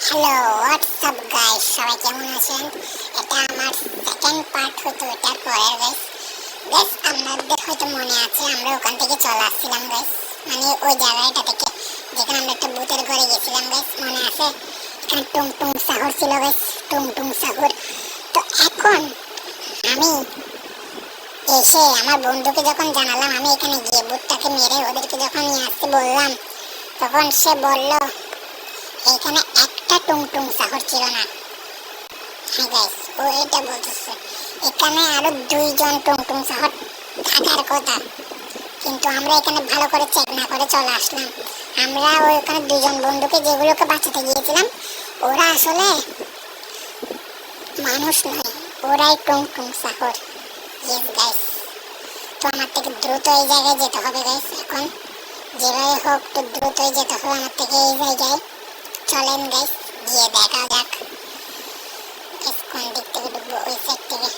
Hello WhatsApp guys, সবাই কেমন আছেন? এটা আমার সেকেন্ড পার্ট হতো এটার পরের গাইস। আপনাদের হয়তো মনে আছে আমরা ওখান থেকে চলে আসছিলাম গাইস, মানে ওই জায়গাটা থেকে যেখানে আমরা একটা ভূতের ঘরে গেছিলাম গাইস, মনে আছে? এখানে টুমটুম সাহর ছিল গাইস, টুমটুম সাহর। তো এখন আমি এসে আমার বন্ধুকে যখন জানালাম আমি এখানে গিয়ে ভূতটাকে মেরে ওদেরকে যখন নিয়ে আসতে বললাম, তখন সে বলল এখানে একটা টুমটুম শহর ছিল না। হ্যাঁ গাইস, ও এটা বলতেছে এখানে আরো দুইজন টুমটুম শহর থাকার কথা, কিন্তু আমরা এখানে ভালো করে চেক না করে চলে আসলাম। আমরা ওইখানে দুজন বন্ধুকে যেগুলোকে বাঁচাতে গিয়েছিলাম ওরা আসলে মানুষ নয়, ওরাই টুমটুম শহর। ইয়েস গাইস, তো আমার থেকে দ্রুত এই জায়গায় যেতে হবে গাইস। এখন যেভাবে হোক তো দ্রুতই যেতে হবে আমার থেকে এই জায়গায়। চলেন গাইস গিয়ে দেখা যাক কোন দিক থেকে ঢুকবো, ওই সাইড থেকে।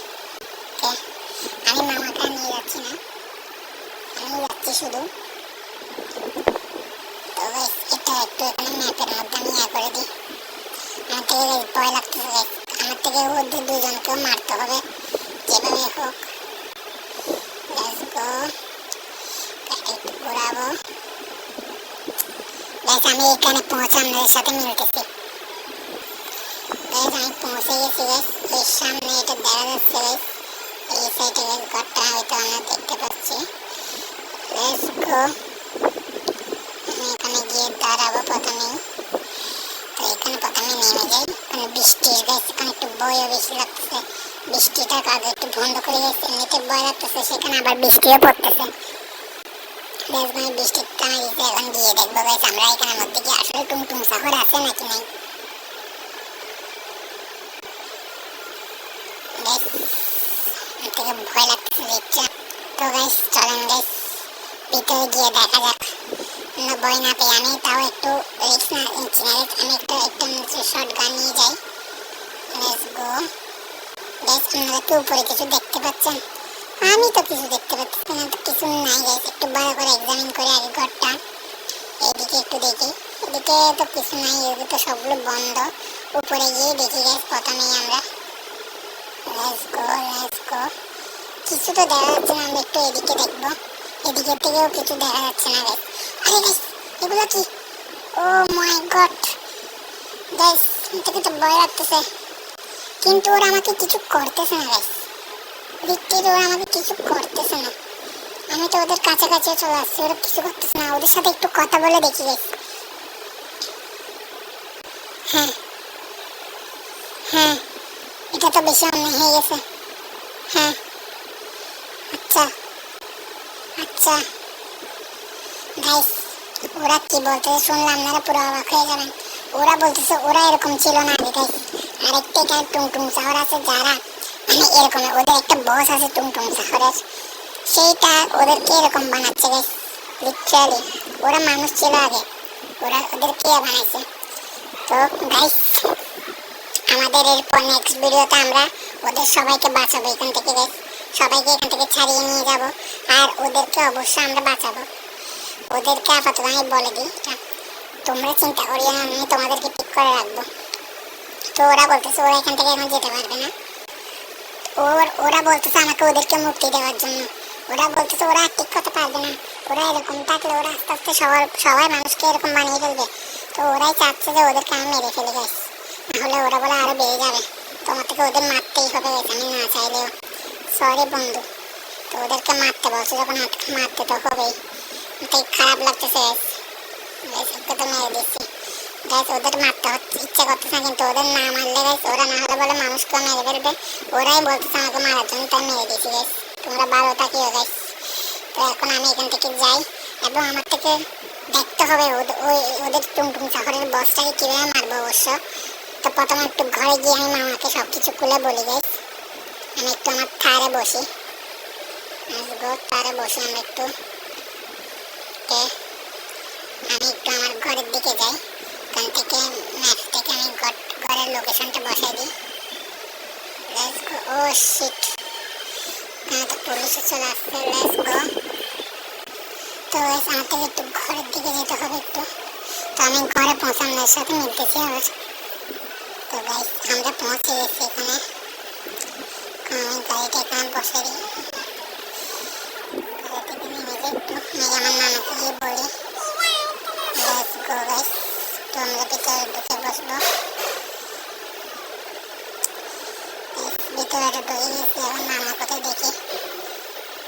আমি মামাকে নিয়ে যাচ্ছি না, আমি যাচ্ছি শুধু। তো গাইস এটা একটু এখানে ম্যাপের মধ্যে আমি করে দিই। আমার থেকে গাইস ভয় লাগতেছে গাইস, আমার থেকে ওদের দুজনকেও মারতে হবে যেভাবে হোক। লেটস গো, একটু ঘোরাবো গাইস। আমি এখানে পৌঁছে আপনাদের সাথে মিলতেছি গাইস। আমি পৌঁছে গেছি গাইস, এর সামনে এটা দেখা যাচ্ছে গাইস, এই সাইডে গাইস ঘরটা হয়তো আমরা দেখতে পাচ্ছি। লেটস গো, আমি এখানে গিয়ে দাঁড়াবো প্রথমেই। তো এখানে প্রথমে নেমে যাই। এখানে বৃষ্টি গাইস, এখানে একটু ভয়ও বেশি লাগতেছে। বৃষ্টিটা কাজে একটু বন্ধ করে গেছে, এমনিতে ভয় লাগতেছে, সেখানে আবার বৃষ্টিও পড়তেছে। লেটস গো, বৃষ্টির টানা দিতে এখন গিয়ে দেখবো গাইস আমরা এখানের মধ্যে কি আসলে টুমটুম শহর আছে নাকি নাই। থেকে ভয় লাগতেছে দেখছি। তো গাইস চলেন গাইস ভিতরে গিয়ে দেখা যাক। ভয় না পেয়ে আমি তাও একটু রিস্ক না নিচ্ছি না, আমি একটু শর্ট গান নিয়ে যাই। লেটস গো গাইস, আপনারা কি উপরে কিছু দেখতে পাচ্ছেন? আমি তো কিছু দেখতে পাচ্ছি না, তো কিছু নাই গাইস। একটু ভালো করে এক্সামিন করে আগে ঘরটা, এদিকে একটু দেখি। এদিকে তো কিছু নাই, এদিকে তো সবগুলো বন্ধ। উপরে গিয়ে দেখি গাইস প্রথমেই আমরা। লেটস গো লেটস গো, কিছু তো দেখা যাচ্ছে না, আমরা একটু এদিকে দেখবো। এদিকে থেকেও কিছু দেখা যাচ্ছে না গাইস। আরে গাইস এগুলো কি? ও মাই গড গাইস, থেকে তো ভয় লাগতেছে, কিন্তু ওরা আমাকে কিছু করতেছে না গাইস। লিটারালি ওরা আমাকে কিছু করতেছে না, আমি তো ওদের কাছাকাছি চলে আসছি, ওরা কিছু করতেছে না। ওদের সাথে একটু কথা বলে দেখি গাইস। হ্যাঁ হ্যাঁ, এটা তো বেশি অন্যায় হয়ে গেছে। হ্যাঁ আচ্ছা আচ্ছা গাইস, ওরা কি বলতেছে শুনলে আপনারা পুরো অবাক হয়ে যাবেন। ওরা বলতেছে ওরা এরকম ছিল না আগে গাইস। আরেকটা এখানে টুমটুম শহর আছে যারা মানে এরকম, ওদের একটা বস আছে টুমটুম শহরের, সেইটা ওদেরকে এরকম বানাচ্ছে গাইস। লিটারালি ওরা মানুষ ছিল আগে, ওরা ওদেরকে বানাইছে। তো গাইস আমাদের এরপর নেক্সট ভিডিওতে আমরা ওদের সবাইকে বাঁচাবো এখান থেকে গাইস, সবাইকে এখান থেকে ছাড়িয়ে নিয়ে যাব, আর ওদেরকে অবশ্যই আমরা বাঁচাবো। ওদেরকে আপাতত আমি বলে দিই, তোমরা চিন্তা করিও না, আমি তোমাদেরকে ঠিক করে রাখবো। তো ওরা বলতেছে ওরা এখান থেকে এখন যেতে পারবে না, ওরা বলতেছে আমাকে ওদেরকে মুক্তি দেওয়ার জন্য। ওরা বলতেছে ওরা ঠিক করতে পারবে না, ওরা এরকম থাকলে ওরা আস্তে আস্তে সবাই মানুষকে এরকম বানিয়ে ফেলবে। তো ওরাই চাচ্ছে যে ওদেরকে আমি মেরে ফেলে গাইস, নাহলে ওরা বলে আরো বেড়ে যাবে। তোমার থেকে ওদের মারতেই হবে গাইস, আমি না চাইলেও। সরি বন্ধু, তো ওদেরকে মারতে বলছে যখন মারতে তো হবেই। খারাপ লাগতেছে গাইস, তো মেরে দিচ্ছি গাইস। ওদের মারতে ইচ্ছে করতেছে না, কিন্তু ওদের না মারলে গাইস ওরা না হলে বলে মানুষকে মেরে ফেলবে। ওরাই বলতেছে আমাকে মারার জন্য, তাই মেরে দিচ্ছি গাইস। তোমরা ভালো থাকিও গাইস। তো এখন আমি এখান থেকে যাই, এবং আমার থেকে দেখতে হবে ওদের টুমটুম শহরের বসটাকে কিভাবে মারবো অবশ্য। তো প্রথমে একটু ঘরে গিয়ে আমি মামাকে সবকিছু খুলে বলি গাইস। আমি একটু আমার থারে বসি, থারে বসে আমি একটু আমার ঘরের দিকে যাই। এখান থেকে ম্যাপ থেকে আমি ঘরের লোকেশনটা বসাই দিই। লেটস গো, ও শিট, এখানে তো পুলিশে চলে আসছে। লেটস গো, তো আমার থেকে একটু ঘরের দিকে যেতে হবে একটু। তো আমি ঘরে পৌঁছানোর সাথে মিলতেছি আবার। তো গাইস আমরা পৌঁছে গেছি এখানে, গাড়িটা এখানে বসে দিই, গাড়ি থেকে নেমে যাই একটু, আমার নানাকে গিয়ে বলি লেটস গো গাইস। তো আমরা ভিতরে ঢুকে বসবো, ভিতরে ঢুকে গেছি, এখন নানা কোথায় দেখি,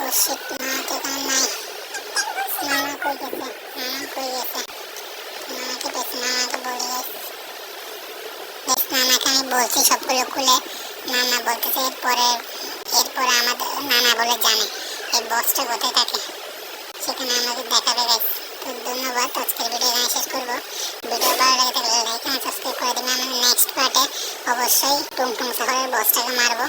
ও শিট নানা তো এখানে নাই, নানা কই গেছে, নানাকে পেয়েছি, নানাকে বলি গাইস, নানাকে আমি বলছি সবগুলো খুলে, নানা বলতেছে এরপরে আমাদের নানা বলে জানে এই বক্সটা কোথায় থাকে, সেখানে আমাদের দেখাবে গাইস। তো ধন্যবাদ, আজকের ভিডিও এখানে শেষ করবো। ভিডিও ভালো লাগে থাকলে লাইক আর সাবস্ক্রাইব করে দিন। আমরা নেক্সট পার্টে অবশ্যই টুংটুং শহরের বক্সটাকে মারবো।